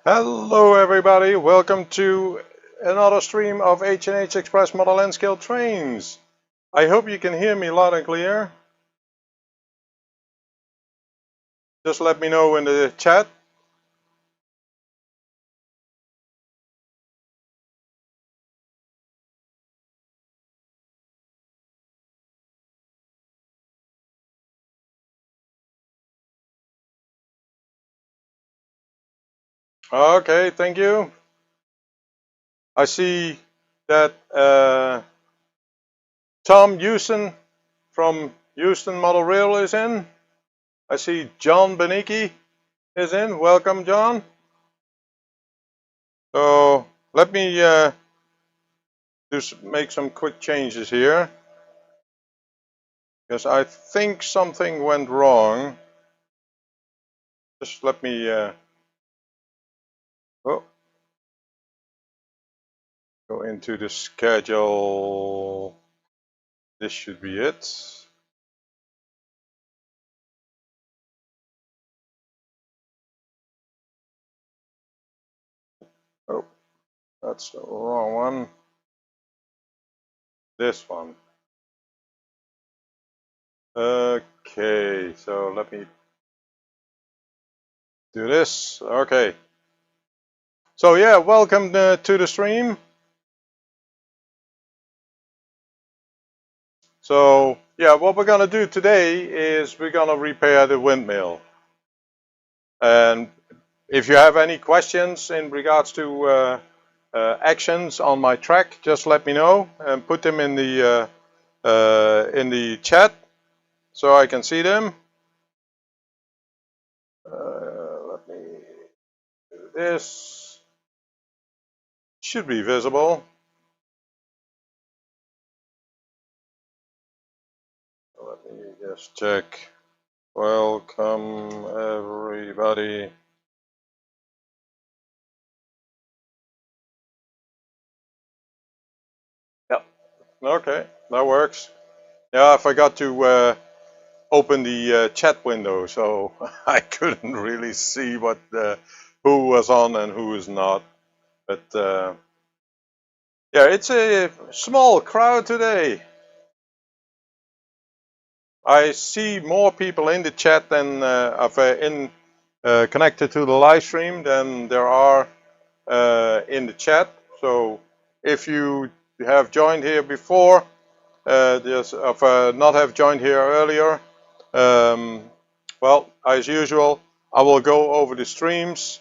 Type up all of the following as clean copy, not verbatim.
Hello everybody, welcome to another stream of H&H Express model nscale trains. I hope you can hear me loud and clear. Just let me know in the chat. Okay, thank you. I see that Tom Houston from Houston Model Rail is in. I see John Beniki is in. Welcome, John. So let me make some quick changes here, because I think something went wrong. Just let me go into the schedule. This should be it. Oh, that's the wrong one. This one. Okay, so let me do this. Okay. So yeah, welcome to the stream. So yeah, what we're gonna do today is we're gonna repair the windmill. And if you have any questions in regards to actions on my track, just let me know and put them in the chat so I can see them. Let me do this. Should be visible. Let me just check. Welcome everybody. Yep. Okay, that works. Yeah, I forgot to open the chat window, so I couldn't really see what who was on and who is not. But yeah, it's a small crowd today. I see more people in the chat than connected to the live stream than there are in the chat. So if you have joined here before, not have joined here earlier, well, as usual, I will go over the streams,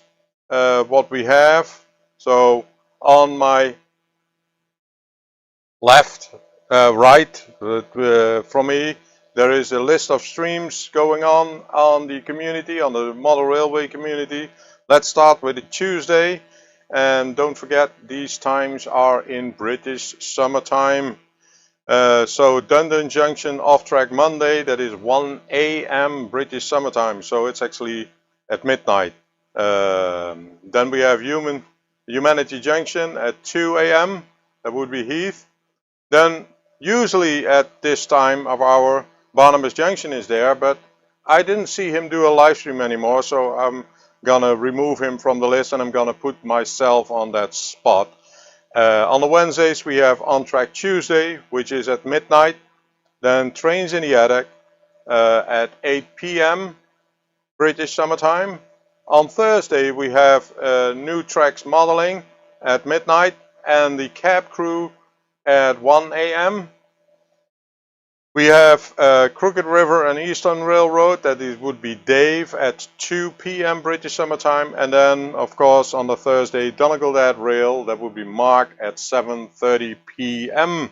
what we have. So on my left, right from me, there is a list of streams going on the community, on the model railway community. Let's start with a Tuesday, and don't forget these times are in British summertime. So Dundon Junction off-track Monday, that is 1 a.m. British summertime, so it's actually at midnight. Then we have Humanity Junction at 2 a.m. that would be Heath. Then usually at this time of hour, Barnabas Junction is there, but I didn't see him do a live stream anymore, so I'm gonna remove him from the list and I'm gonna put myself on that spot. On the Wednesdays we have On Track Tuesday, which is at midnight. Then Trains in the Attic at 8 p.m. British summertime. On Thursday we have New Tracks Modeling at midnight and the Cab Crew at 1 a.m. We have Crooked River and Eastern Railroad, that would be Dave at 2 p.m. British summertime, and then of course on the Thursday Donegal Dead Rail, that would be Mark at 7:30 p.m.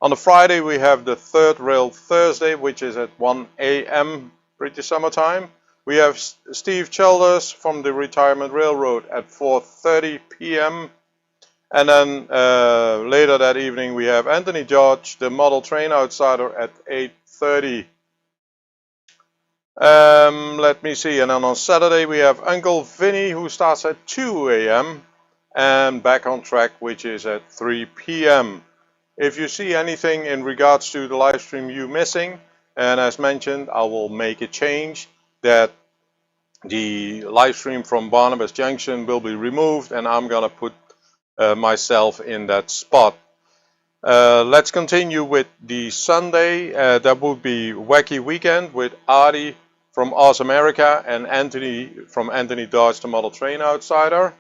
On the Friday we have the Third Rail Thursday, which is at 1 a.m. British summertime. We have Steve Childers from the Retirement Railroad at 4:30 p.m. And then later that evening we have Anthony George, the Model Train Outsider, at 8:30. Let me see. And then on Saturday we have Uncle Vinny, who starts at 2 a.m. and Back on Track, which is at 3 p.m. If you see anything in regards to the live stream you missing, and as mentioned, I will make a change that the live stream from Barnabas Junction will be removed, and I'm gonna put myself in that spot. Let's continue with the Sunday. That would be Wacky Weekend with Adi from Awesome America and Anthony from Anthony Dodge, the Model Train Outsider.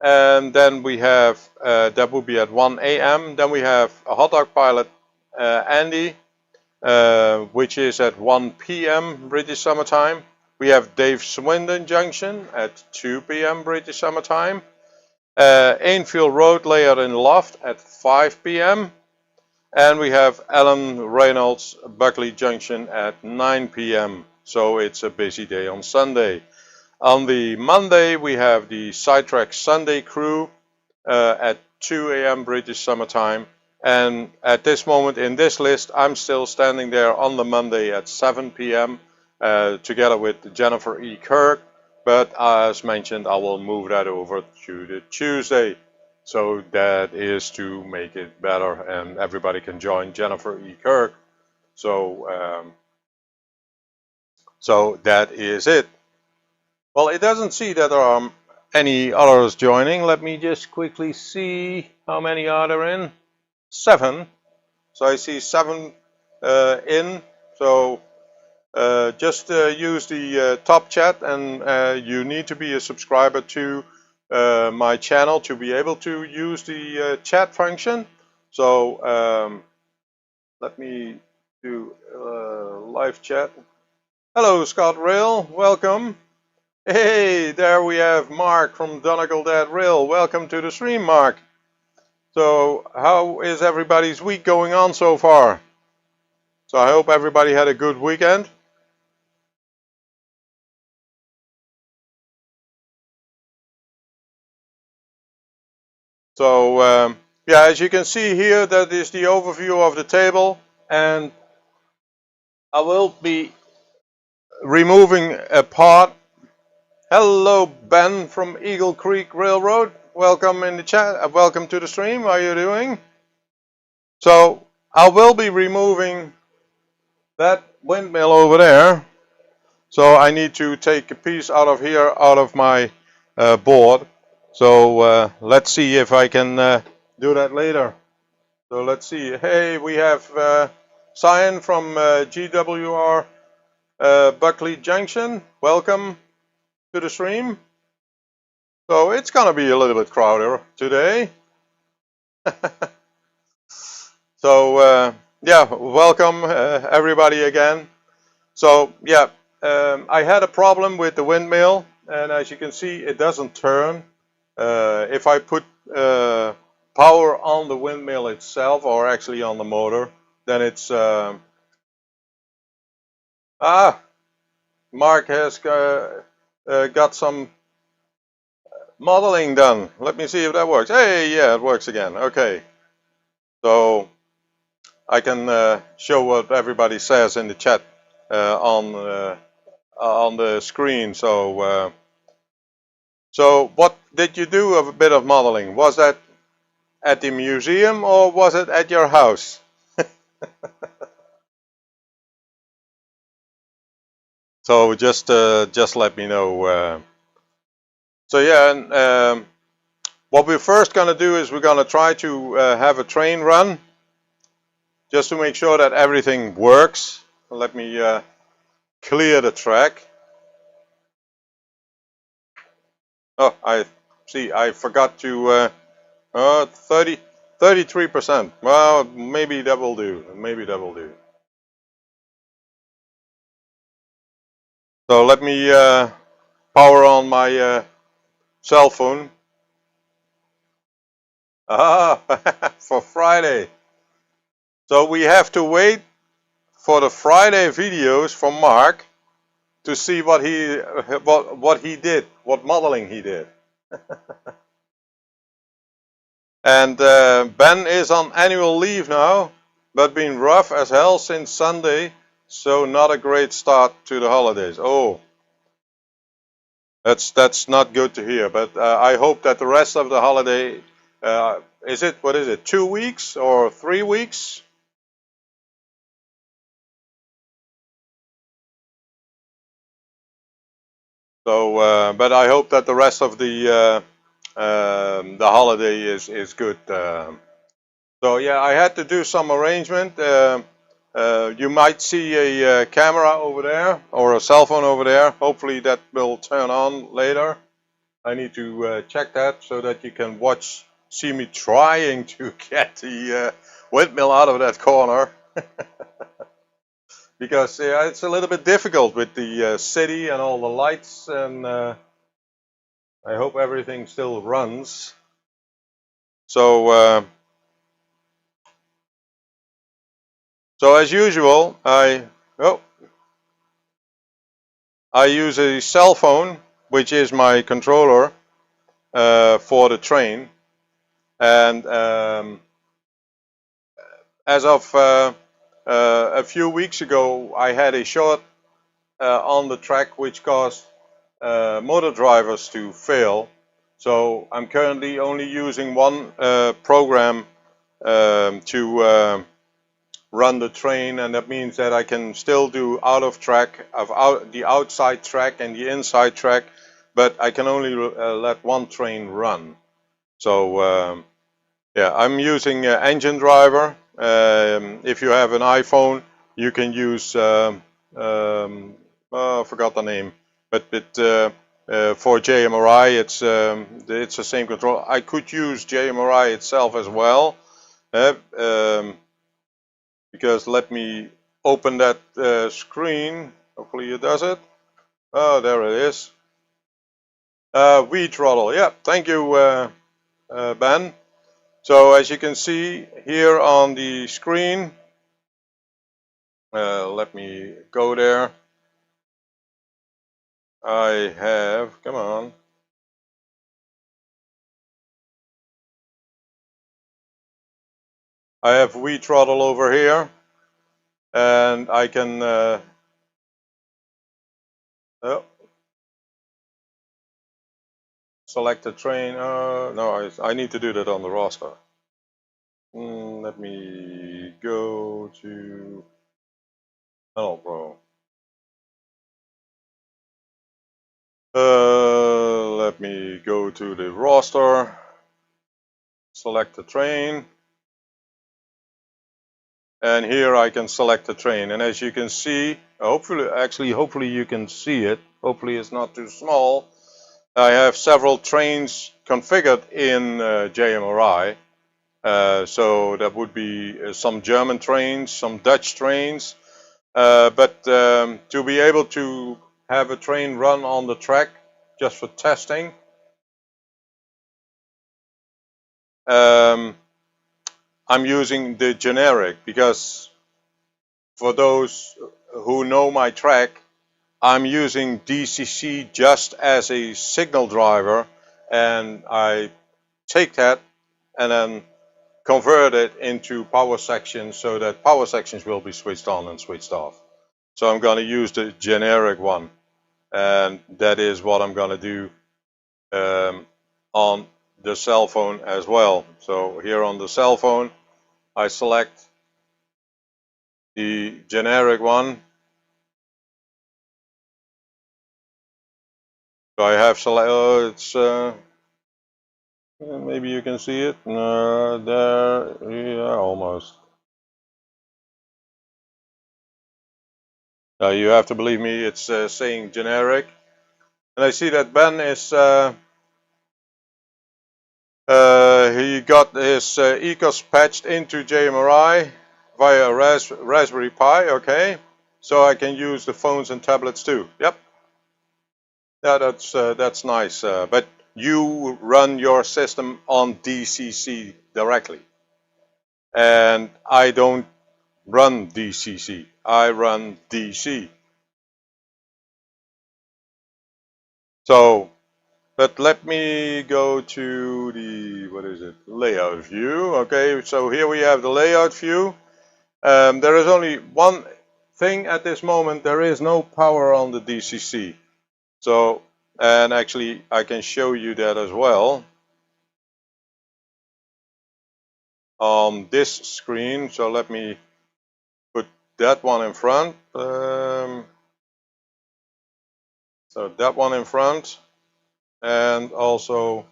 And then we have, that would be at 1 a.m. Then we have a hot dog pilot, Andy, which is at 1 p.m. British Summer Time. We have Dave Swindon Junction at 2 p.m. British Summer Time. Ainfield Road Layer in Loft at 5 p.m. And we have Alan Reynolds Buckley Junction at 9 p.m. So it's a busy day on Sunday. On the Monday we have the Sidetrack Sunday crew at 2 a.m. British Summer Time. And at this moment in this list, I'm still standing there on the Monday at 7 p.m. Together with Jennifer E. Kirk. But as mentioned, I will move that over to the Tuesday. So that is to make it better and everybody can join Jennifer E. Kirk. So that is it. Well, it doesn't see that there are any others joining. Let me just quickly see how many are there in. 7. So I see 7 in. So just use the top chat, and you need to be a subscriber to my channel to be able to use the chat function. So let me do live chat. Hello, Scott Rail. Welcome. Hey, there we have Mark from Donegal Dead Rail. Welcome to the stream, Mark. So how is everybody's week going on so far? So I hope everybody had a good weekend. So yeah, as you can see here, that is the overview of the table, and I will be removing a part. Hello, Ben from Eagle Creek Railroad. Welcome in the chat. Welcome to the stream. How are you doing? So I will be removing that windmill over there. So I need to take a piece out of here, out of my board. So let's see if I can do that later. So let's see. Hey, we have Cyan from GWR Buckley Junction. Welcome to the stream. So it's gonna be a little bit crowded today. So yeah, welcome everybody again. So yeah, I had a problem with the windmill, and as you can see, it doesn't turn. If I put power on the windmill itself, or actually on the motor, then it's Mark has got some modeling done. Let me see if that works. Hey, yeah, it works again. Okay, so I can show what everybody says in the chat on the screen. So so what did you do of a bit of modeling? Was that at the museum or was it at your house? So just let me know. So yeah, and what we're first going to do is we're going to try to have a train run just to make sure that everything works. Let me clear the track. Oh, I see, I forgot to 33%. Well, maybe that will do. Maybe that will do. So let me power on my cell phone. For Friday. So we have to wait for the Friday videos from Mark to see what he did, what modeling he did. And Ben is on annual leave now, but been rough as hell since Sunday, so not a great start to the holidays. Oh, that's not good to hear. But I hope that the rest of the holiday, what is it, 2 weeks or 3 weeks? So, but I hope that the rest of the holiday is good. So yeah, I had to do some arrangement. You might see a camera over there or a cell phone over there. Hopefully that will turn on later. I need to check that so that you can see me trying to get the windmill out of that corner. Because it's a little bit difficult with the city and all the lights, and I hope everything still runs. So, so as usual, I use a cell phone, which is my controller for the train, and as of a few weeks ago, I had a short on the track which caused motor drivers to fail. So I'm currently only using one program to run the train, and that means that I can still do the outside track and the inside track, but I can only let one train run. So yeah, I'm using engine driver. If you have an iPhone, you can use I forgot the name, but for JMRI, it's the same control. I could use JMRI itself as well, because let me open that screen. Hopefully it does it. Oh, there it is. V throttle. Yeah, thank you, Ben. So as you can see here on the screen, let me go there. I have, come on. I have V throttle over here, and I can oh, select a train. No, I need to do that on the roster. Let me go to, oh, bro. Let me go to the roster, select the train, and here I can select the train. And as you can see, hopefully you can see it. Hopefully it's not too small. I have several trains configured in JMRI. So that would be some German trains, some Dutch trains. But to be able to have a train run on the track just for testing, I'm using the generic, because for those who know my track, I'm using DCC just as a signal driver, and I take that and then convert it into power sections so that power sections will be switched on and switched off. So I'm going to use the generic one, and that is what I'm going to do on the cell phone as well. So here on the cell phone, I select the generic one. So I have it's maybe you can see it there, yeah, almost. You have to believe me, it's saying generic. And I see that Ben is he got his ECOS patched into JMRI via a Raspberry Pi. Okay, so I can use the phones and tablets too. Yep. Yeah, that's nice. But you run your system on DCC directly, and I don't run DCC. I run DC. So, but let me go to the, what is it, layout view. Okay, so here we have the layout view. There is only one thing at this moment. There is no power on the DCC. So, and actually I can show you that as well on this screen. So let me put that one in front. So that one in front, and also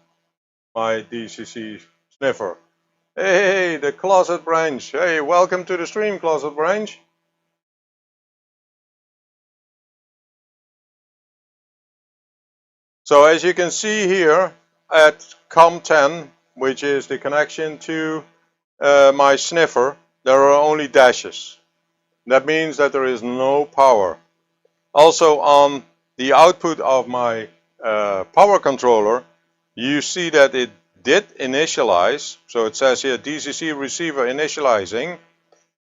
my DCC sniffer. Hey, the closet branch. Hey, welcome to the stream, closet branch. So as you can see here at COM10, which is the connection to my sniffer, there are only dashes. That means that there is no power. Also on the output of my power controller, you see that it did initialize. So it says here DCC receiver initializing.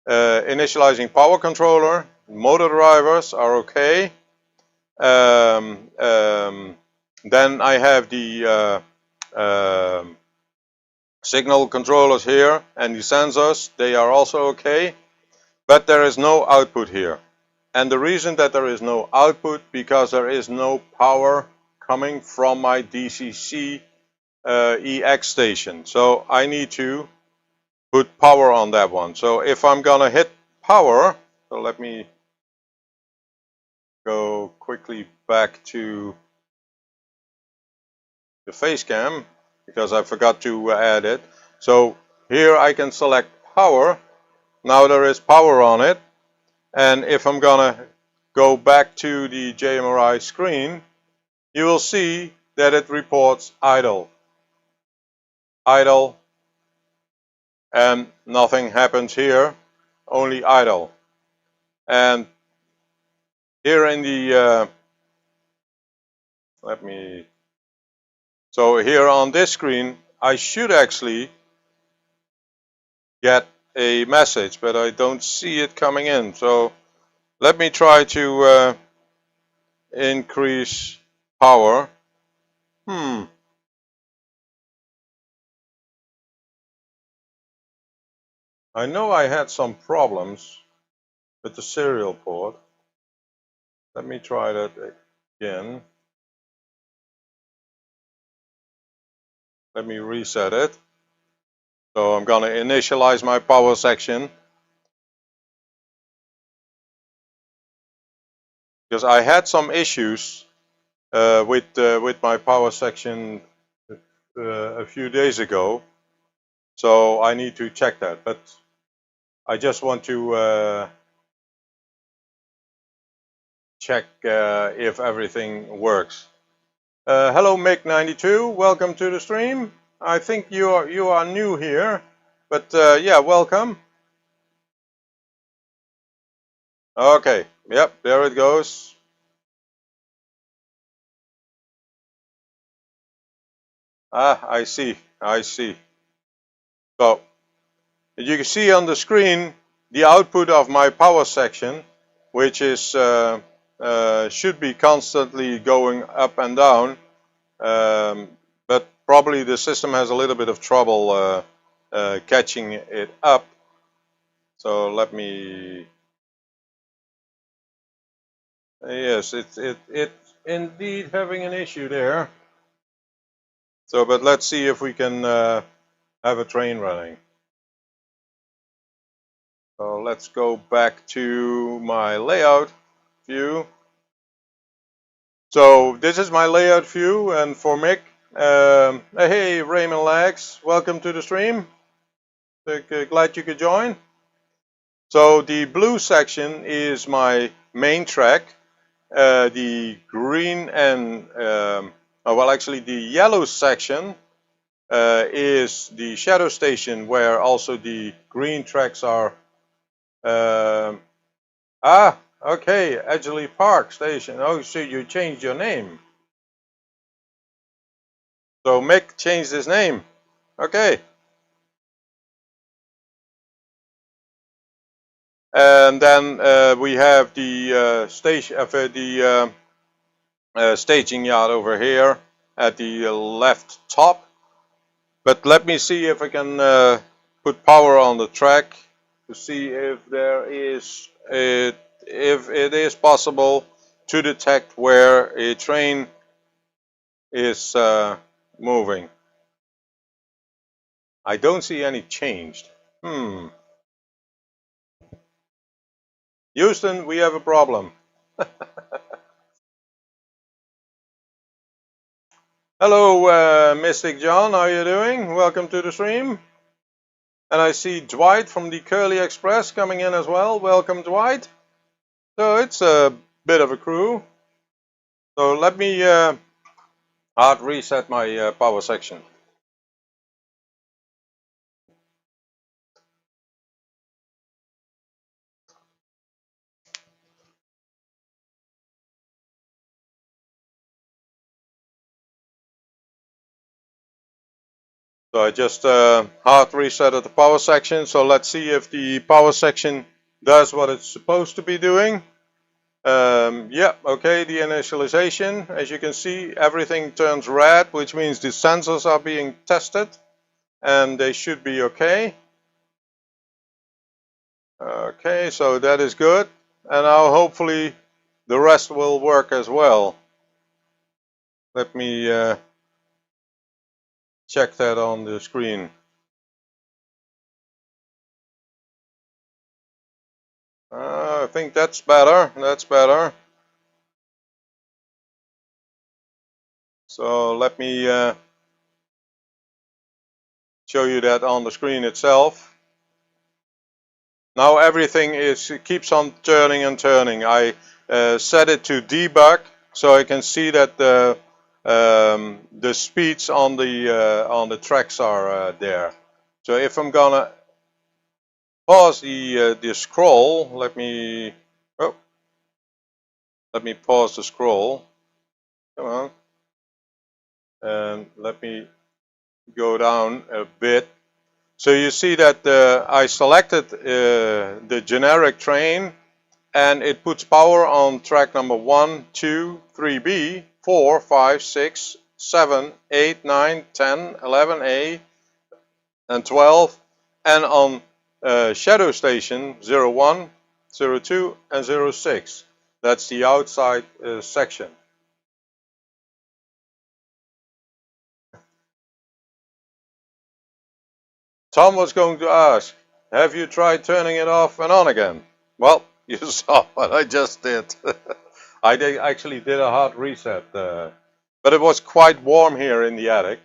Initializing power controller, motor drivers are okay. Then I have the signal controllers here and the sensors, they are also okay, but there is no output here. And the reason that there is no output, because there is no power coming from my DCC EX station. So I need to put power on that one. So if I'm gonna hit power, so let me go quickly back to the face cam because I forgot to add it. So here I can select power. Now there is power on it. And if I'm gonna go back to the JMRI screen, you will see that it reports idle. Idle, and nothing happens here, only idle. And here in the, so here on this screen, I should actually get a message, but I don't see it coming in. So let me try to increase power. I know I had some problems with the serial port. Let me try that again. Let me reset it. So I'm going to initialize my power section. Because I had some issues with my power section a few days ago. So I need to check that. But I just want to check if everything works. Hello Mick92, welcome to the stream. I think you are new here, but yeah, welcome. Okay, yep, there it goes. Ah, I see. So you can see on the screen the output of my power section, which is should be constantly going up and down, but probably the system has a little bit of trouble catching it up. So let me. Yes, it's indeed having an issue there. So, but let's see if we can have a train running. So let's go back to my layout view. So this is my layout view, and for Mick, hey Raymond Lags, welcome to the stream. Glad you could join. So the blue section is my main track. The green and well, actually the yellow section is the shadow station, where also the green tracks are. Okay, Edgeley Park Station. Oh, so you changed your name. So Mick changed his name. Okay. And then we have the staging yard over here at the left top. But let me see if I can put power on the track to see if there is if it is possible to detect where a train is moving. I don't see any changed. Houston, we have a problem. Hello, Mystic John, how are you doing? Welcome to the stream. And I see Dwight from the H&H Express coming in as well. Welcome, Dwight. So it's a bit of a crew. So let me hard reset my power section. So I just hard resetted the power section. So let's see if the power section does what it's supposed to be doing. Yeah, okay, the initialization. As you can see, everything turns red, which means the sensors are being tested and they should be okay. Okay, so that is good. And now hopefully the rest will work as well. Let me check that on the screen. I think that's better. That's better. So let me show you that on the screen itself. Now everything keeps on turning and turning. I set it to debug so I can see that the speeds on the tracks are there. So if I'm gonna pause the scroll, let me pause the scroll. Come on, and let me go down a bit. So you see that I selected the generic train, and it puts power on track number 1, 2, 3B, 4, 5, 6, 7, 8, 9, 10, 11A, and 12, and on shadow station 01, 02, and 06. That's the outside section. Tom was going to ask, have you tried turning it off and on again? Well, you saw what I just did. I actually did a hard reset, but it was quite warm here in the attic,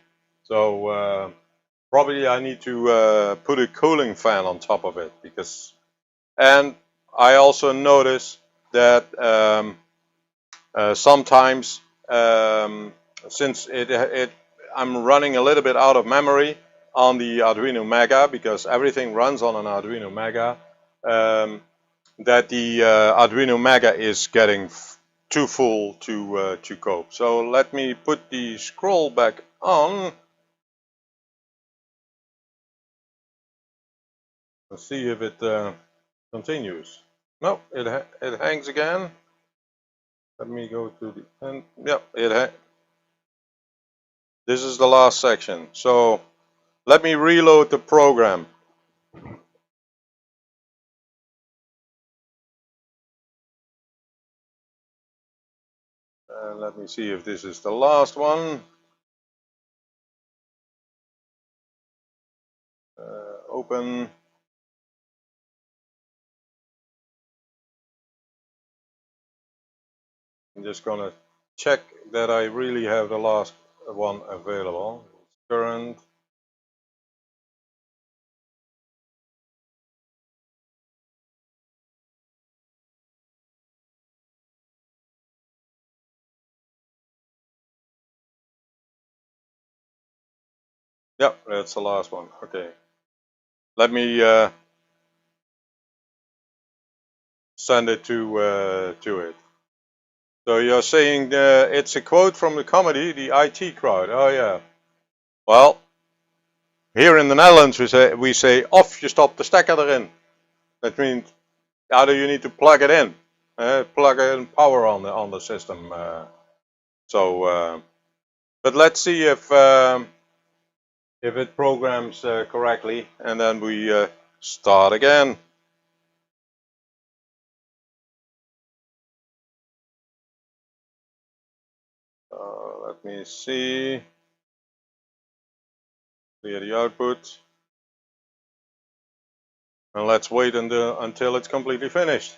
so probably I need to put a cooling fan on top of it, because, and I also notice that sometimes since I'm running a little bit out of memory on the Arduino Mega, because everything runs on an Arduino Mega, that the Arduino Mega is getting too full to cope. So let me put the scroll back on. Let's see if it continues. No, it hangs again. Let me go to the end. Yep, this is the last section. So let me reload the program. Let me see if this is the last one. Open. I'm just gonna check that I really have the last one available. Current. Yep, that's the last one. Okay. Let me send it to it. So you're saying it's a quote from the comedy, the IT crowd. Oh yeah. Well, here in the Netherlands we say of je stopt de stekker erin. That means either you need to plug it in, plug in power on the system. But let's see if it programs correctly, and then we start again. Let me see. Clear the output. And let's wait until it's completely finished.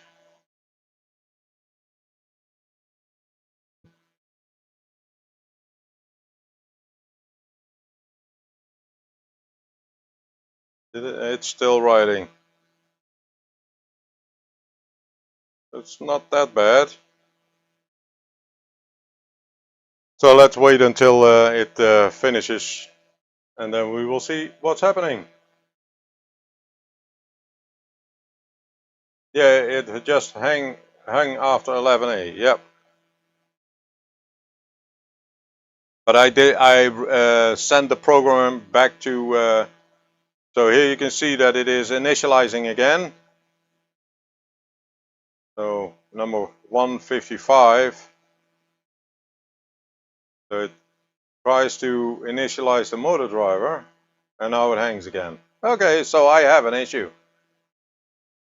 It's still writing. It's not that bad. So let's wait until it finishes, and then we will see what's happening. Yeah, it just hung after 11A. Yep. But I sent the program back to. So here you can see that it is initializing again. So number 155. So it tries to initialize the motor driver, and now it hangs again. Okay, so I have an issue,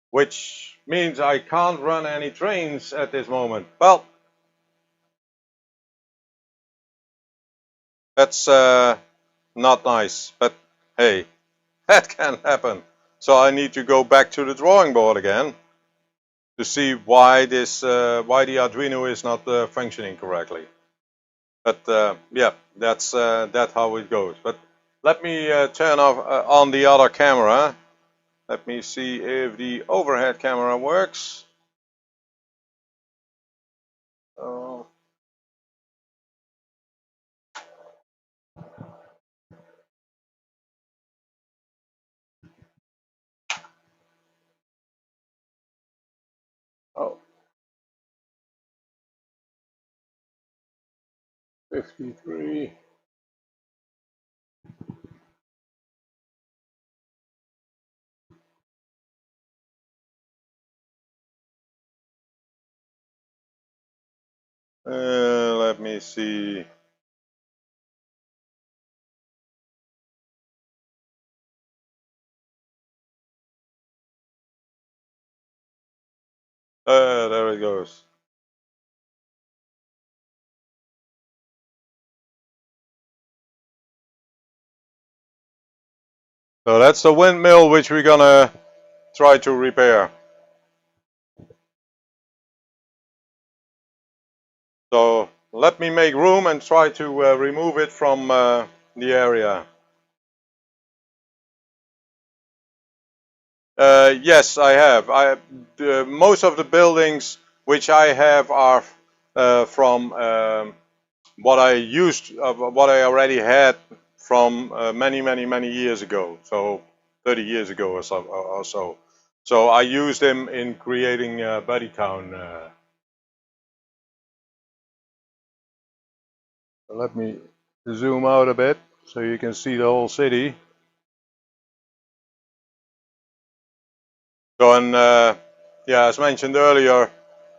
which means I can't run any trains at this moment. Well, that's not nice, but hey, that can happen. So I need to go back to the drawing board again to see why why the Arduino is not functioning correctly. But yeah, that's how it goes. But let me turn off on the other camera. Let me see if the overhead camera works. Oh. Oh. 53. Let me see. There it goes. So that's the windmill which we're gonna try to repair. So let me make room and try to remove it from the area. Yes, I have. Most of the buildings which I have are from what I already had from many years ago. So 30 years ago or so. So I used them in creating Buddytown. Let me zoom out a bit so you can see the whole city. So, and yeah, as mentioned earlier,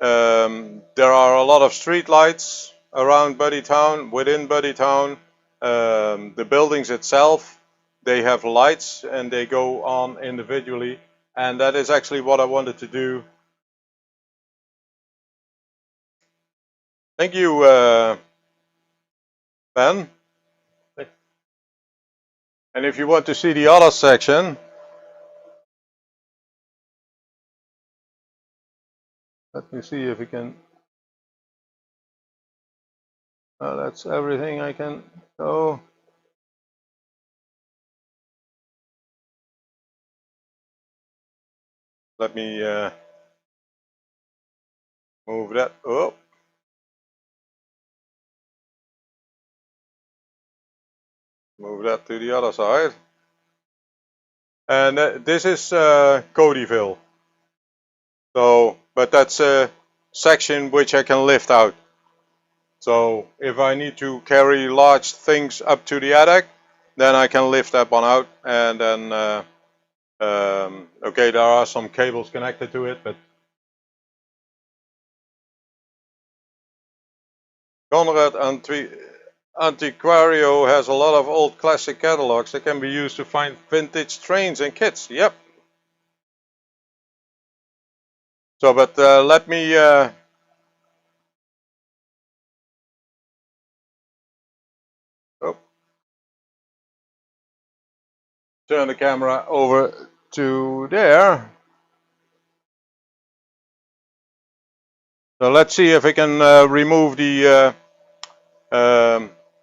there are a lot of street lights around Buddytown, within Buddytown. The buildings itself, they have lights and they go on individually. And that is actually what I wanted to do. Thank you, Ben. And if you want to see the other section, let me see if we can. That's everything I can go. Let me move that up. Move that to the other side. And this is Codyville. So, but that's a section which I can lift out. So if I need to carry large things up to the attic, then I can lift that one out. And then, okay, there are some cables connected to it, but Conrad Antiquario has a lot of old classic catalogs that can be used to find vintage trains and kits. Yep. So, but let me turn the camera over to there. So let's see if we can remove the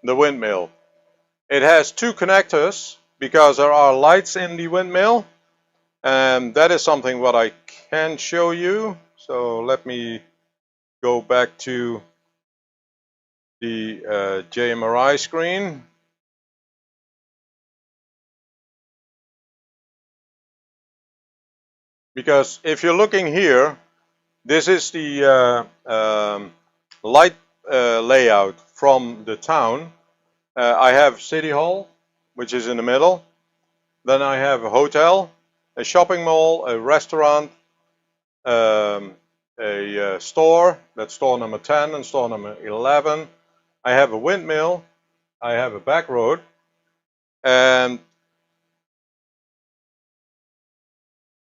windmill. It has two connectors because there are lights in the windmill, and that is something what I can show you. So let me go back to the JMRI screen. Because if you're looking here, this is the light layout from the town. I have City Hall, which is in the middle. Then I have a hotel, a shopping mall, a restaurant, a store, that's store number 10 and store number 11. I have a windmill, I have a back road, and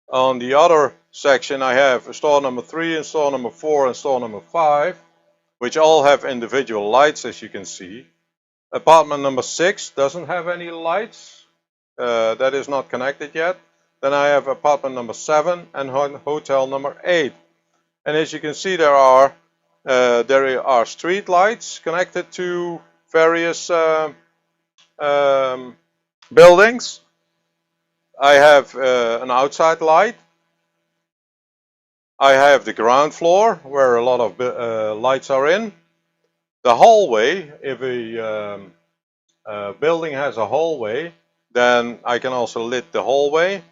on the other section I have a store number 3 and store number 4 and store number 5, which all have individual lights, as you can see. Apartment number 6 doesn't have any lights, that is not connected yet. Then I have apartment number 7 and hotel number 8. And as you can see, there are street lights connected to various buildings. I have an outside light. I have the ground floor where a lot of lights are in. The hallway, if a building has a hallway, then I can also lit the hallway.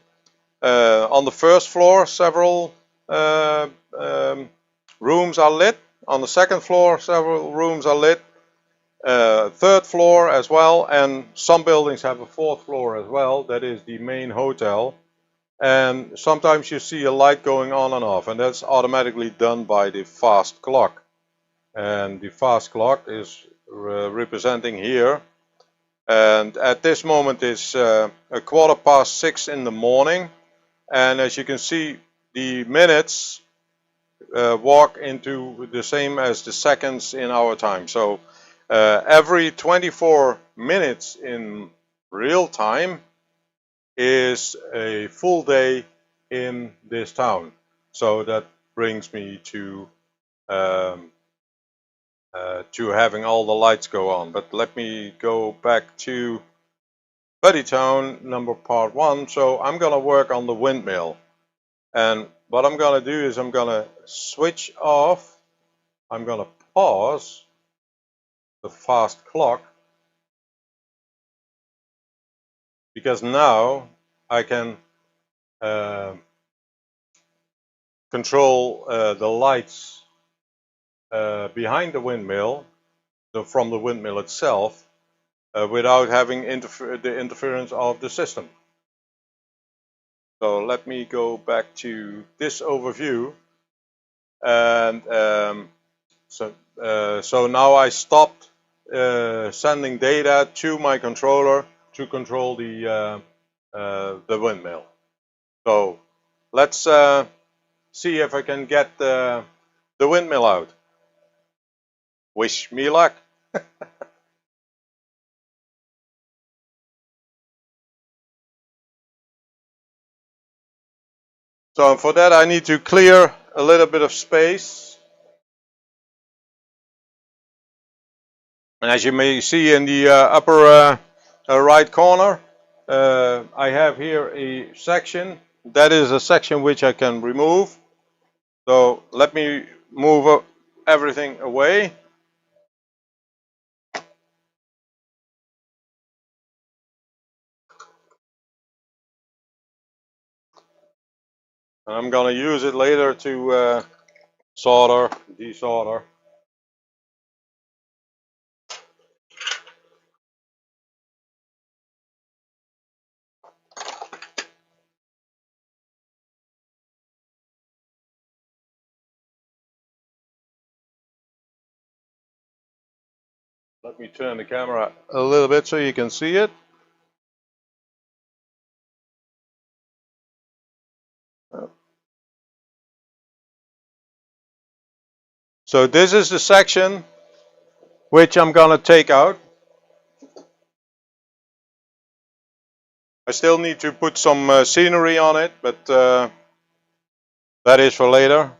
On the first floor, several rooms are lit. On the second floor, several rooms are lit. Third floor as well, and some buildings have a fourth floor as well. That is the main hotel. And sometimes you see a light going on and off, and that's automatically done by the fast clock. And the fast clock is representing here. And at this moment it's a 6:15 in the morning. And as you can see, the minutes walk into the same as the seconds in our time. So every 24 minutes in real time is a full day in this town. So that brings me to having all the lights go on. But let me go back to Buddy Town number part 1. So I'm gonna work on the windmill, and what I'm gonna do is I'm gonna switch off, I'm gonna pause the fast clock, because now I can control the lights behind the windmill, from the windmill itself, without having the interference of the system. So let me go back to this overview, and so now I stopped sending data to my controller to control the windmill. So let's see if I can get the windmill out. Wish me luck. So for that I need to clear a little bit of space. And as you may see in the upper right corner, I have here a section. That is a section which I can remove. So let me move everything away. And I'm going to use it later to solder, desolder. Let me turn the camera a little bit so you can see it. So this is the section which I'm going to take out. I still need to put some scenery on it, but that is for later.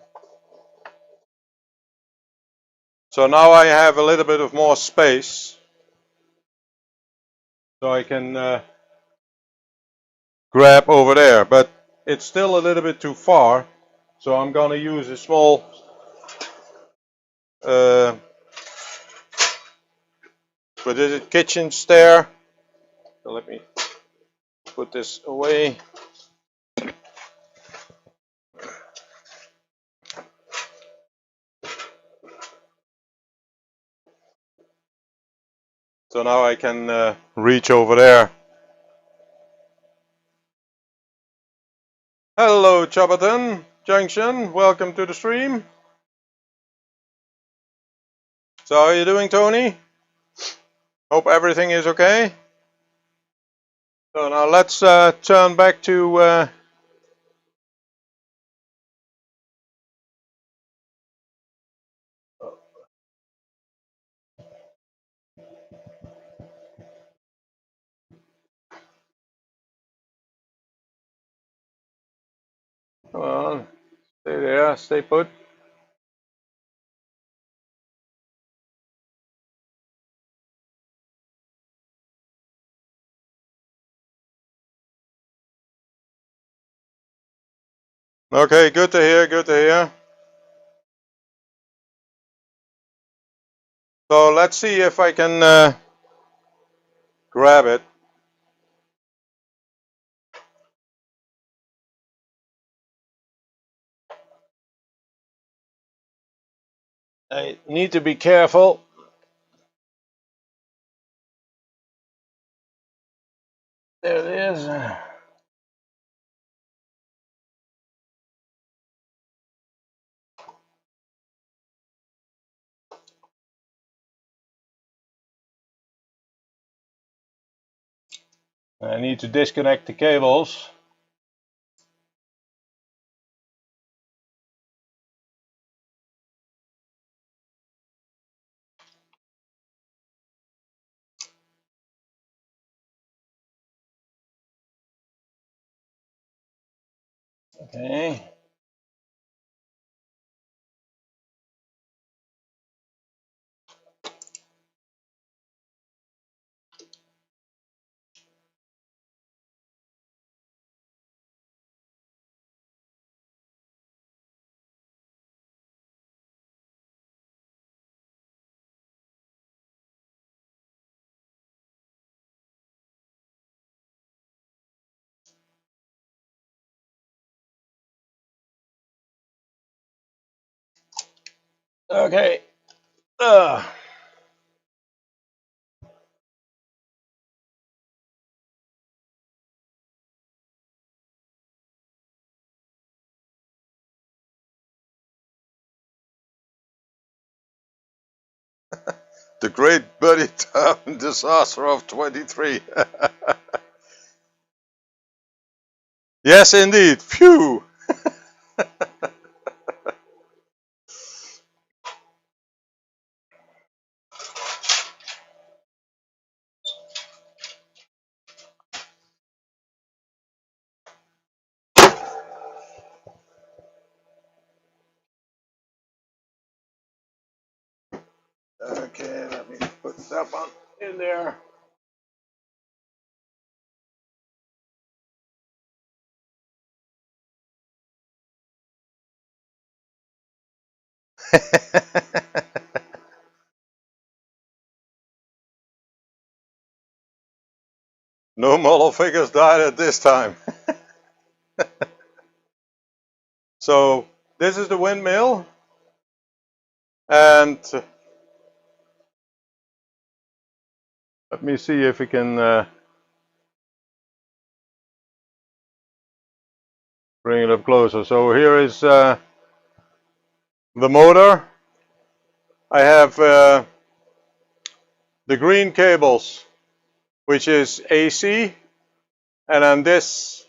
So now I have a little bit of more space, so I can grab over there, but it's still a little bit too far, so I'm gonna use a small what is it, kitchen stair. So let me put this away. So now I can reach over there. Hello Chobberton Junction, welcome to the stream. So how are you doing, Tony? Hope everything is okay. So now let's turn back to come on, stay there, stay put. Okay, good to hear, good to hear. So let's see if I can grab it. I need to be careful. There it is. I need to disconnect the cables. Okay. Okay. The great Buddy Town disaster of 23. Yes, indeed. Phew. Okay, let me put that one in there. No model figures died at this time. So this is the windmill, and let me see if we can bring it up closer. So here is the motor. I have the green cables, which is AC, and then this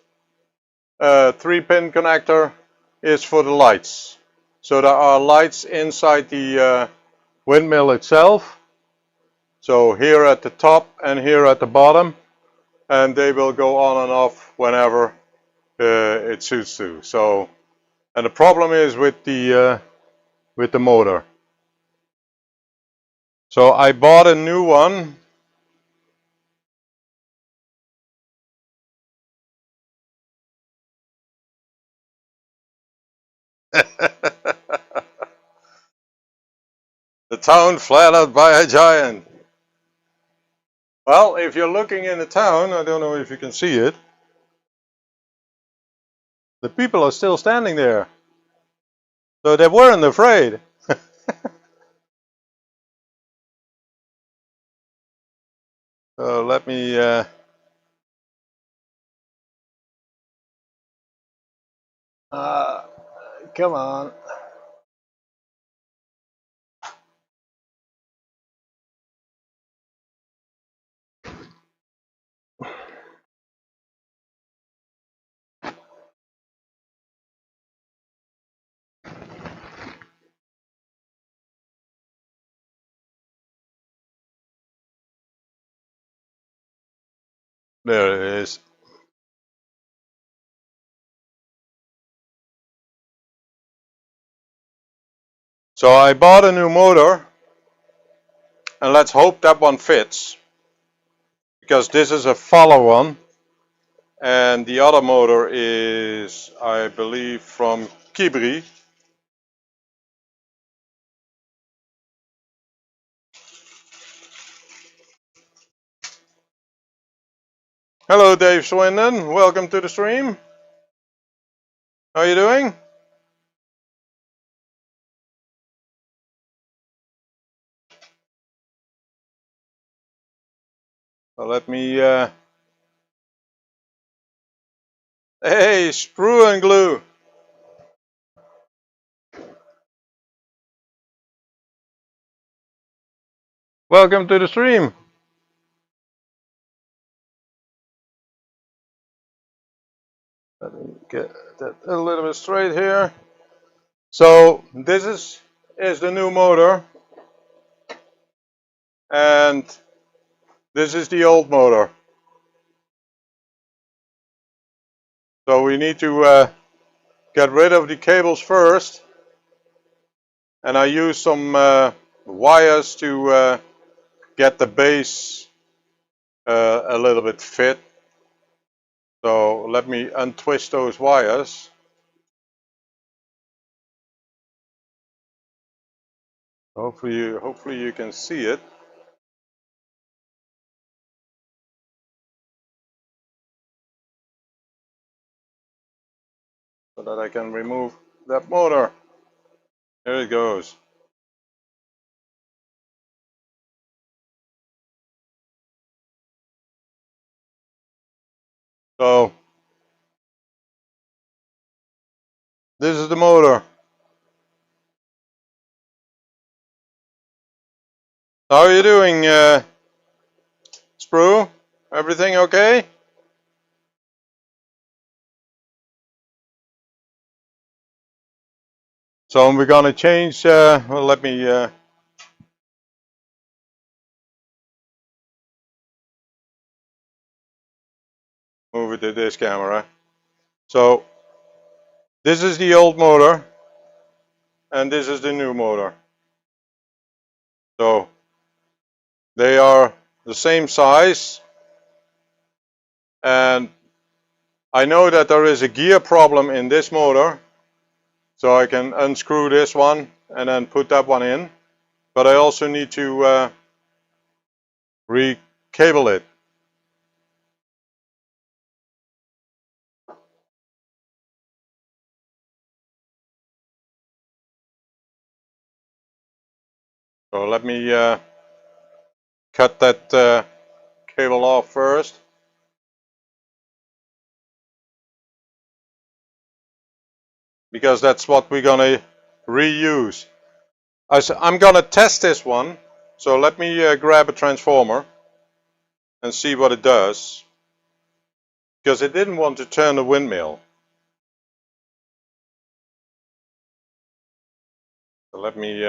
3-pin connector is for the lights. So there are lights inside the windmill itself. So here at the top and here at the bottom, and they will go on and off whenever it suits to. So, and the problem is with the motor. So I bought a new one. The town flattered by a giant. Well, if you're looking in the town, I don't know if you can see it. The people are still standing there. So they weren't afraid. So let me come on. There it is. So I bought a new motor, and let's hope that one fits, because this is a follow-on, and the other motor is, I believe, from Kibri. Hello, Dave Swindon. Welcome to the stream. How are you doing? Well, let me. Hey, Sprue and Glue. Welcome to the stream. Let me get that a little bit straight here. So this is the new motor, and this is the old motor. So we need to get rid of the cables first, and I use some wires to get the base a little bit fit. So let me untwist those wires. Hopefully you can see it. So that I can remove that motor. There it goes. So this is the motor. How are you doing, Sprue? Everything okay? So we're gonna change. Well, let me move it to this camera. So this is the old motor, and this is the new motor. So they are the same size, and I know that there is a gear problem in this motor, so I can unscrew this one and then put that one in. But I also need to re-cable it. So let me cut that cable off first. Because that's what we're gonna reuse. I'm gonna test this one, so let me grab a transformer and see what it does, because it didn't want to turn the windmill. So let me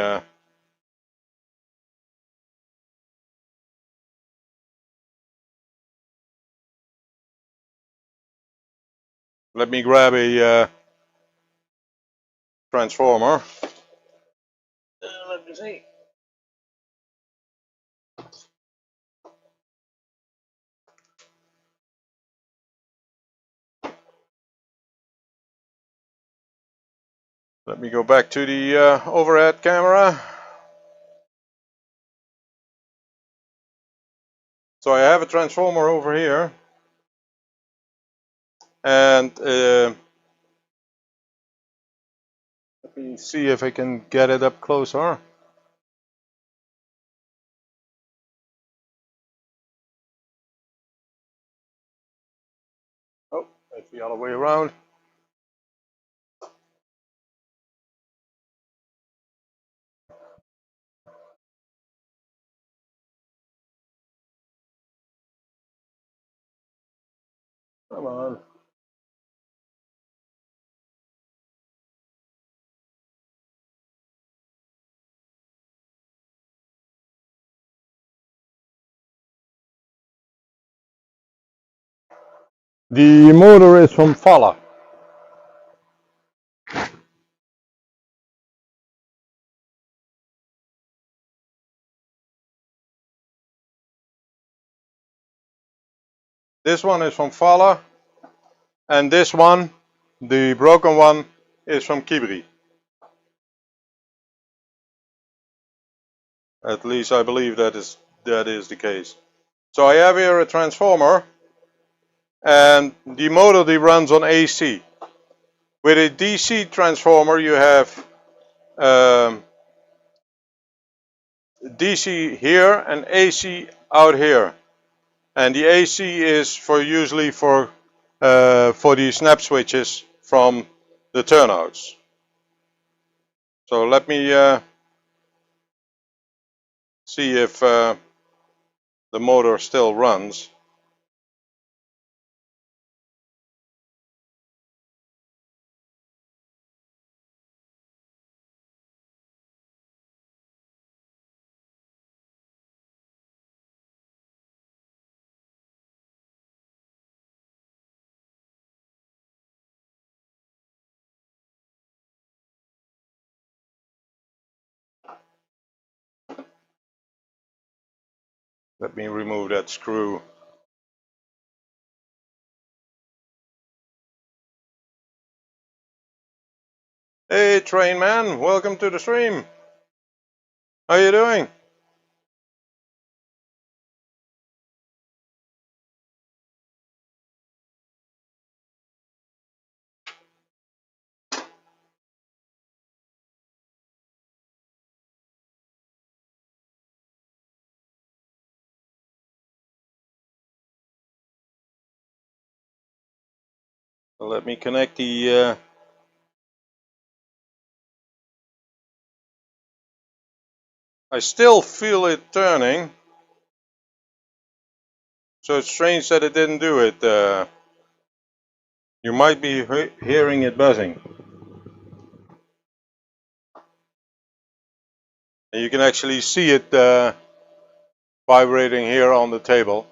grab a transformer. Let me see. Let me go back to the overhead camera. So I have a transformer over here, and let me see if I can get it up closer. Oh, it's the other way around. Come on. The motor is from Falla. This one is from Falla, and this one, the broken one, is from Kibri. At least I believe that is the case. So I have here a transformer, and the motor that runs on AC. With a DC transformer, you have DC here and AC out here, and the AC is usually for the snap switches from the turnouts. So let me see if the motor still runs. Let me remove that screw. Hey train man, welcome to the stream. How you doing? Let me connect the I still feel it turning, so it's strange that it didn't do it. You might be hearing it buzzing. And you can actually see it vibrating here on the table.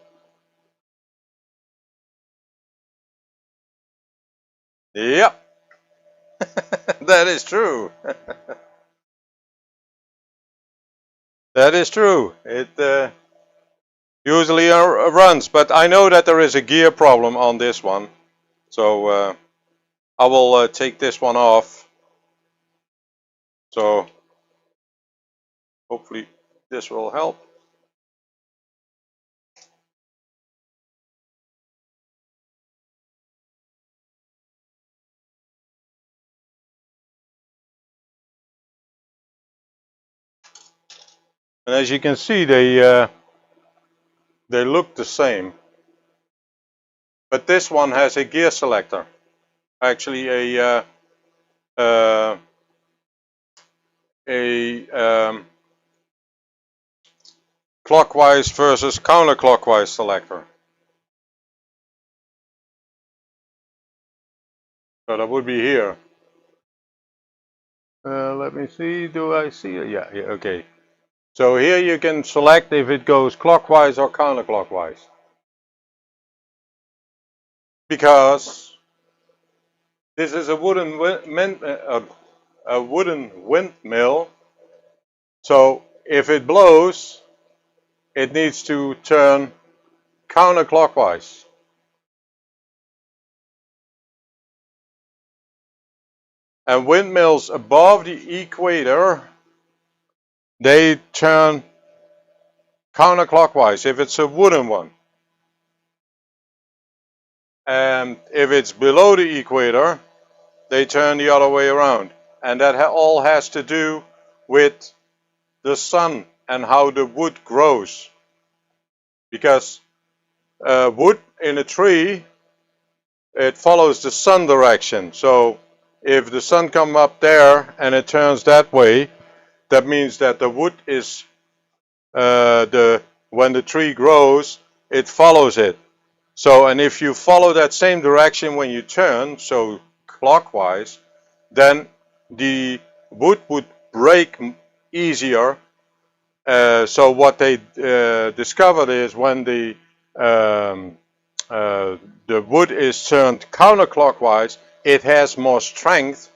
Yep, that is true. That is true. It usually runs, but I know that there is a gear problem on this one. So I will take this one off. So hopefully this will help. And as you can see, they look the same. But this one has a gear selector. Actually a clockwise versus counterclockwise selector. So that would be here. Let me see, do I see it? Yeah, okay. So here you can select if it goes clockwise or counterclockwise. Because this is a wooden windmill, so if it blows, it needs to turn counterclockwise. And windmills above the equator, they turn counterclockwise if it's a wooden one. And if it's below the equator, they turn the other way around. And that all has to do with the sun and how the wood grows. Because wood in a tree, it follows the sun direction. So if the sun comes up there and it turns that way, that means that the wood is, when the tree grows, it follows it. So, and if you follow that same direction when you turn, so clockwise, then the wood would break easier. So what they discovered is when um, the wood is turned counterclockwise, it has more strength,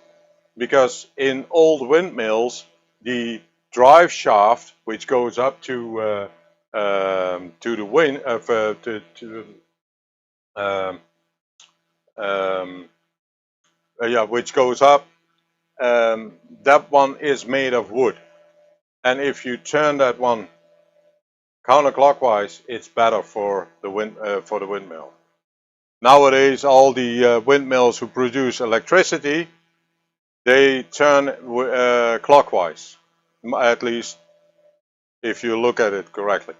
because in old windmills, the drive shaft, which goes up to the wind, um, um, which goes up, that one is made of wood. And if you turn that one counterclockwise, it's better for the windmill. Nowadays, all the windmills who produce electricity, they turn clockwise, at least if you look at it correctly.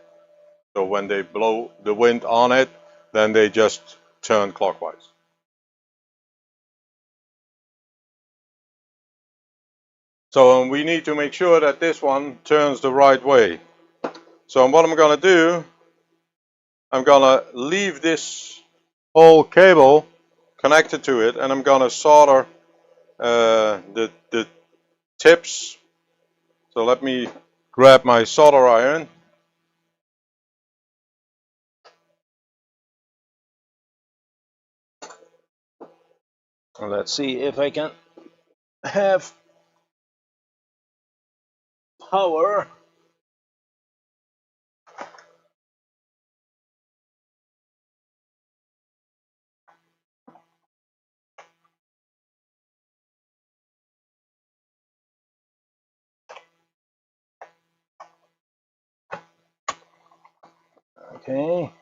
So when they blow the wind on it, then they just turn clockwise. So we need to make sure that this one turns the right way. So what I'm going to do, I'm going to leave this whole cable connected to it, and I'm going to solder the tips. So let me grab my solder iron. And let's see if I can have power. Okay.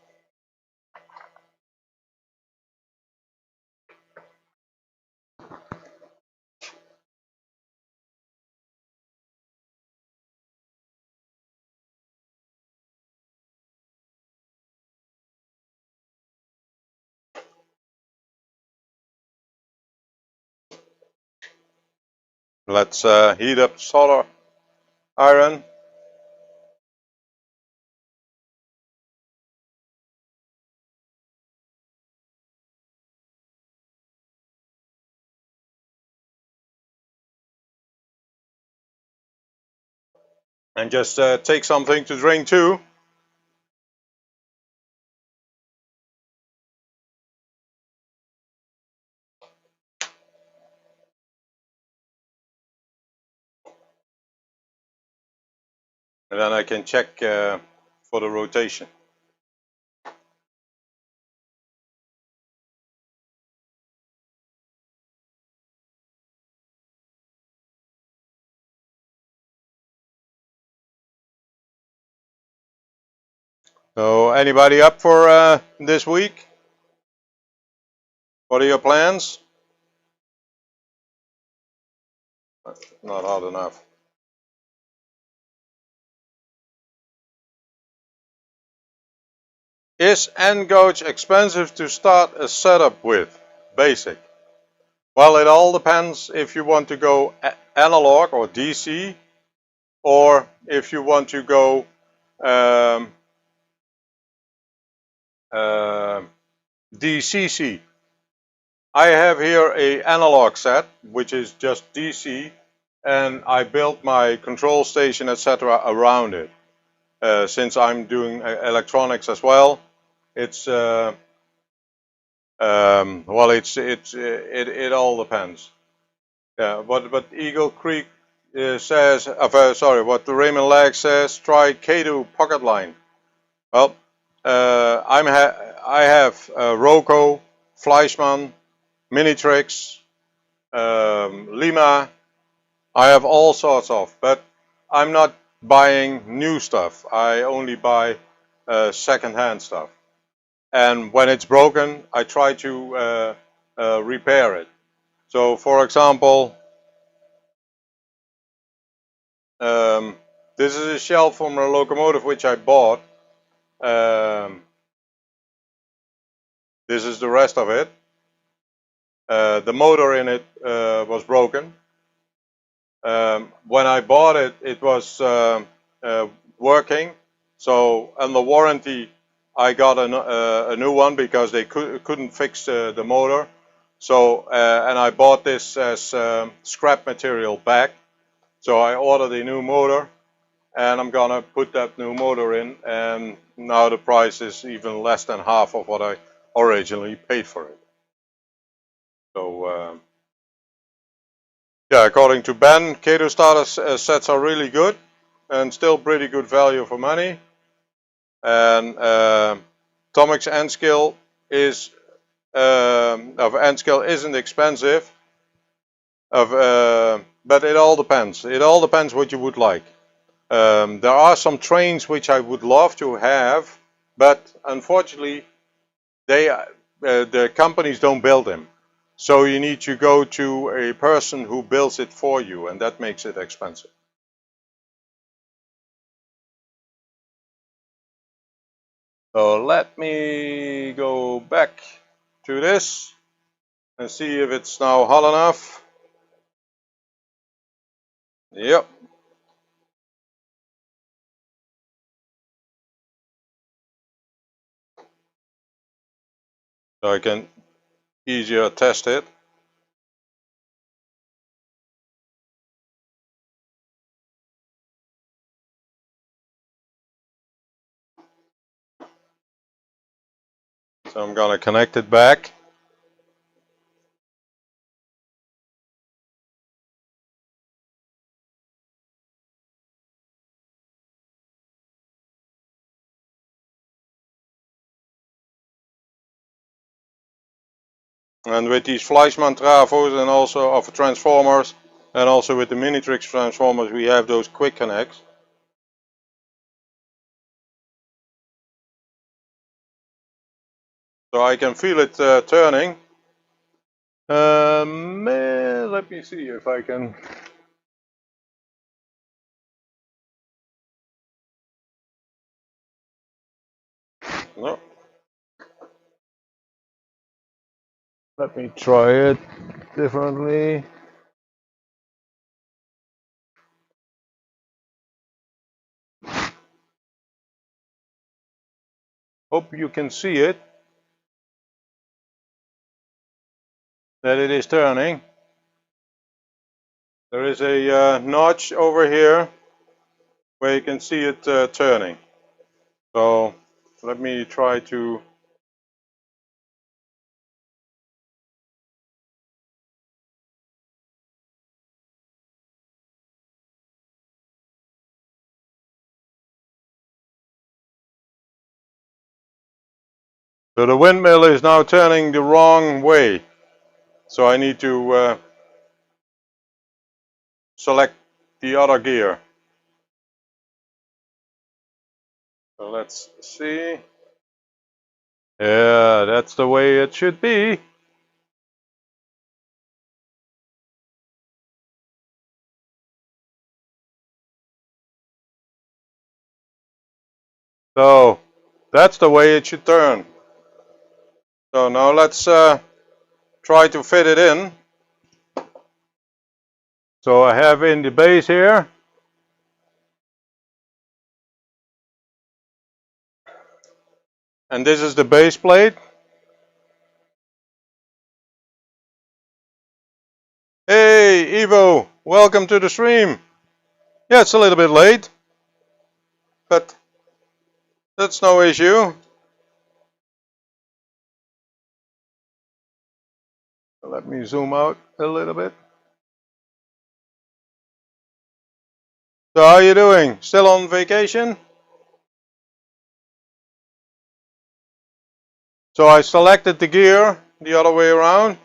Let's heat up solder iron. And just take something to drink too. And then I can check for the rotation. So anybody up for this week? What are your plans? Not hot enough. Is N-gauge expensive to start a setup with? Basic. Well, it all depends if you want to go analog or DC, or if you want to go DCC. I have here a analog set, which is just DC, and I built my control station, etc., around it. Since I'm doing electronics as well, it's well, it all depends. Yeah, but Eagle Creek says, sorry, what the Raymond Lag says, try K2 pocket line. Well, I have Roco, Fleischmann, Minitrix, Lima. I have all sorts of, but I'm not buying new stuff. I only buy second-hand stuff. And when it's broken, I try to repair it. So, for example, this is a shelf from a locomotive which I bought. This is the rest of it. The motor in it was broken. When I bought it, it was working. So under warranty, I got a new one because they couldn't fix the motor. So and I bought this as scrap material back. So I ordered a new motor, and I'm gonna put that new motor in, and now the price is even less than half of what I originally paid for it. So yeah, according to Ben, Kato starter sets are really good and still pretty good value for money. And Tomic's nscale is nscale isn't expensive, but it all depends. It all depends what you would like. There are some trains which I would love to have, but unfortunately, the companies don't build them. So you need to go to a person who builds it for you, and that makes it expensive. So let me go back to this and see if it's now hot enough. Yep. So I can easier test it. So I'm gonna connect it back. And with these Fleischmann trafos and also of transformers, and also with the Minitrix transformers, we have those quick connects. So I can feel it turning. Let me see if I can. No. Let me try it differently. Hope you can see it, that it is turning. There is a notch over here where you can see it turning. So let me try to. So the windmill is now turning the wrong way. So I need to select the other gear. So let's see. Yeah, that's the way it should be. So that's the way it should turn. So now let's try to fit it in. So I have in the base here. And this is the base plate. Hey Ivo, welcome to the stream. Yeah, it's a little bit late, but that's no issue. Let me zoom out a little bit. So how are you doing? Still on vacation? So I selected the gear the other way around.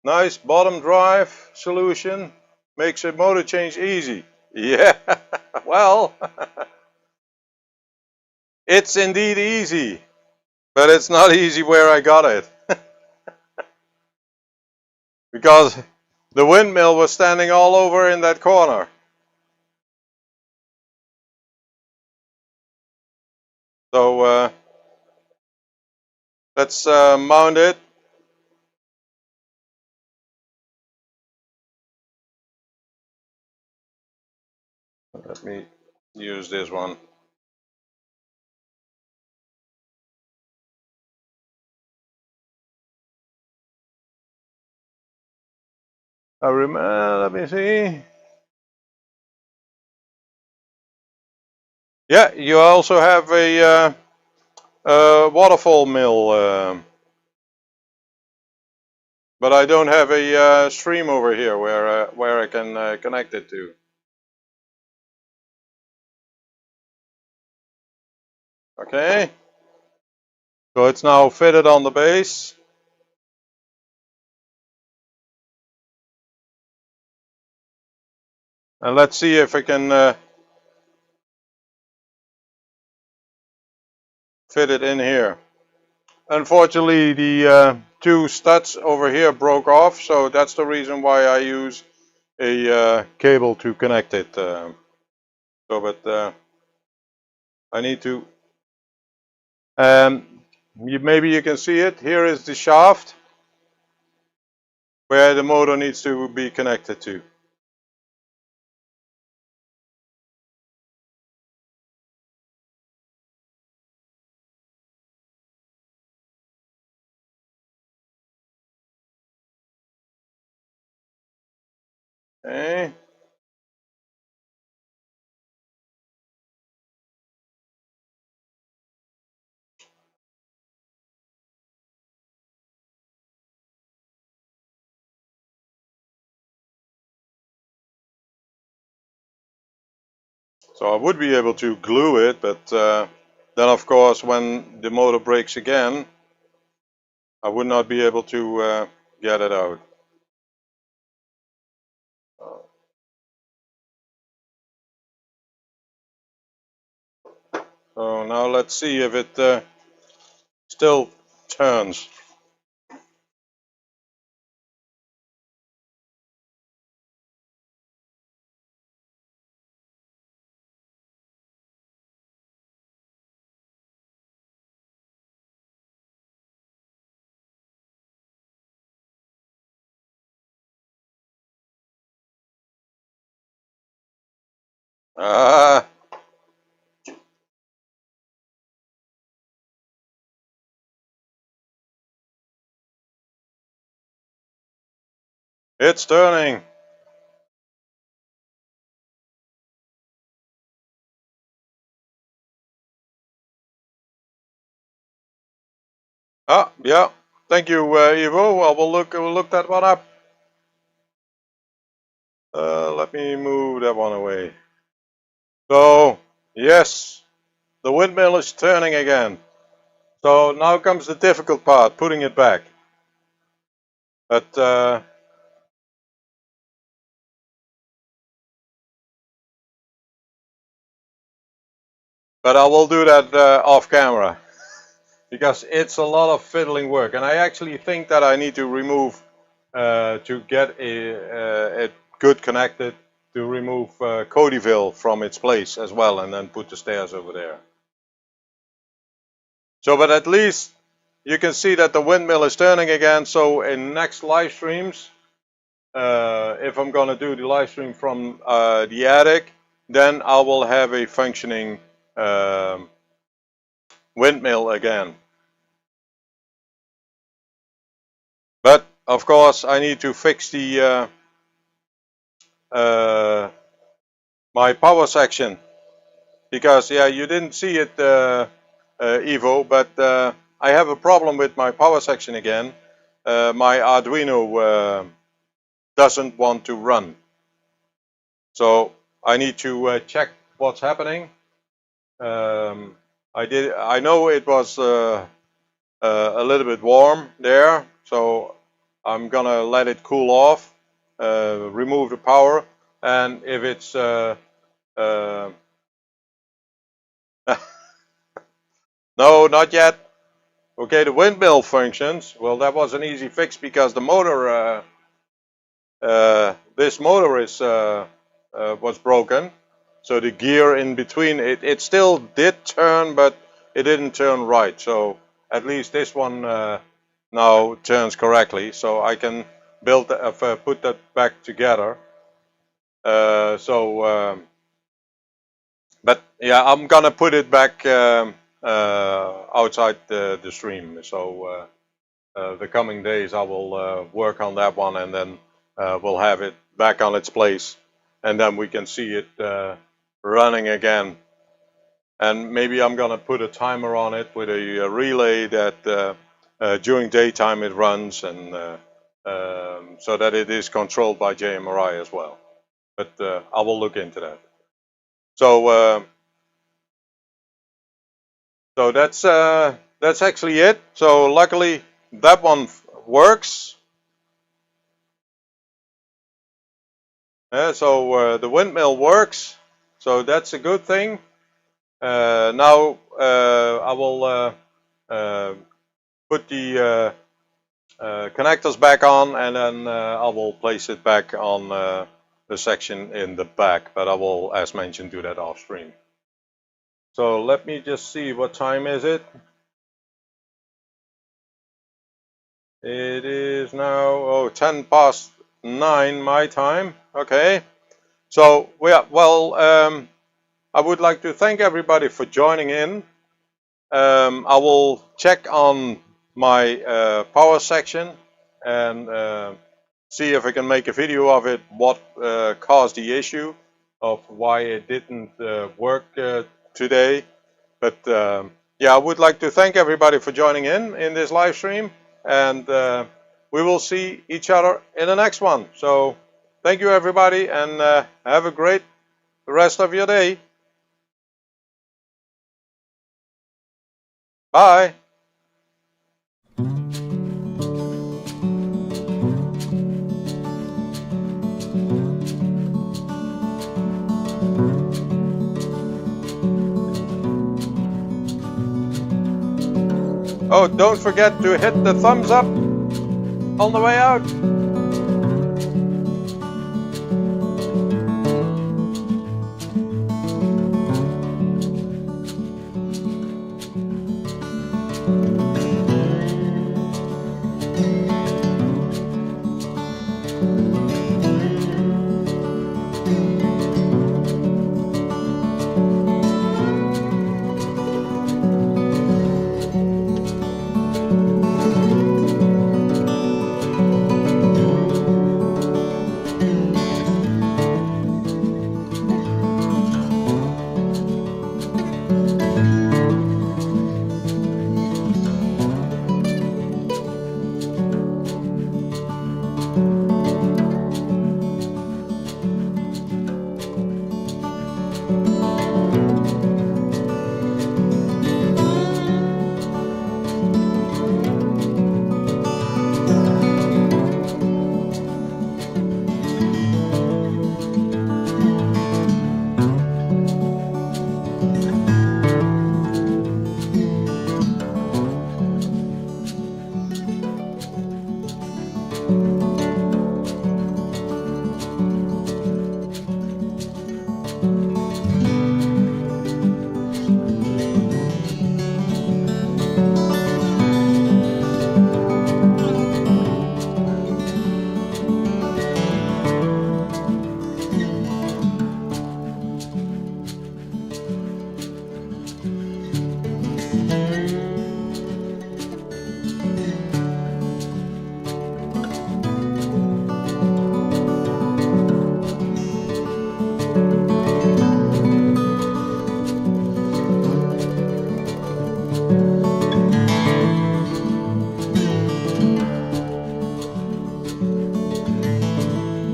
Nice bottom drive solution. Makes a motor change easy. Yeah, well, it's indeed easy, but it's not easy where I got it. Because the windmill was standing all over in that corner. So let's mount it. Let me use this one. I remember, let me see. Yeah, you also have a waterfall mill, but I don't have a stream over here where I can connect it to. Okay, so it's now fitted on the base. And let's see if I can fit it in here. Unfortunately, the two studs over here broke off, so that's the reason why I use a cable to connect it. But I need to. Maybe you can see it. Here is the shaft where the motor needs to be connected to. Okay. So I would be able to glue it, but then of course when the motor breaks again, I would not be able to get it out. So now let's see if it still turns. Ah, it's turning. Ah, yeah. Thank you, Ivo. We'll look that one up. Let me move that one away. So, yes, the windmill is turning again. So now comes the difficult part, putting it back. But I will do that off camera because it's a lot of fiddling work, and I actually think that I need to remove to get it good connected, to remove Codyville from its place as well, and then put the stairs over there. So, but at least you can see that the windmill is turning again. So in next live streams, if I'm going to do the live stream from the attic, then I will have a functioning windmill again. But of course I need to fix the my power section, because yeah, you didn't see it Ivo, but I have a problem with my power section again. My Arduino doesn't want to run, so I need to check what's happening. I know it was a little bit warm there, so I'm gonna let it cool off, remove the power, and if it's no, not yet. Okay, the windmill functions. Well, that was an easy fix because the motor, this motor is was broken. So the gear in between, it still did turn, but it didn't turn right. So at least this one now turns correctly. So I can build, put that back together. But yeah, I'm gonna put it back outside the stream. So the coming days I will work on that one, and then we'll have it back on its place, and then we can see it running again. And maybe I'm gonna put a timer on it with a relay that during daytime it runs, and so that it is controlled by JMRI as well. But I will look into that. So so that's actually it. So luckily that one works. So the windmill works. So that's a good thing. Now I will put the connectors back on, and then I will place it back on the section in the back. But I will, as mentioned, do that off stream. So let me just see, what time is it? It is now 10:09 my time. Okay. So I would like to thank everybody for joining in. I will check on my power section and see if I can make a video of it, what caused the issue of why it didn't work today. But yeah, I would like to thank everybody for joining in this live stream, and we will see each other in the next one. So thank you everybody, and have a great rest of your day. Bye. Oh, don't forget to hit the thumbs up on the way out.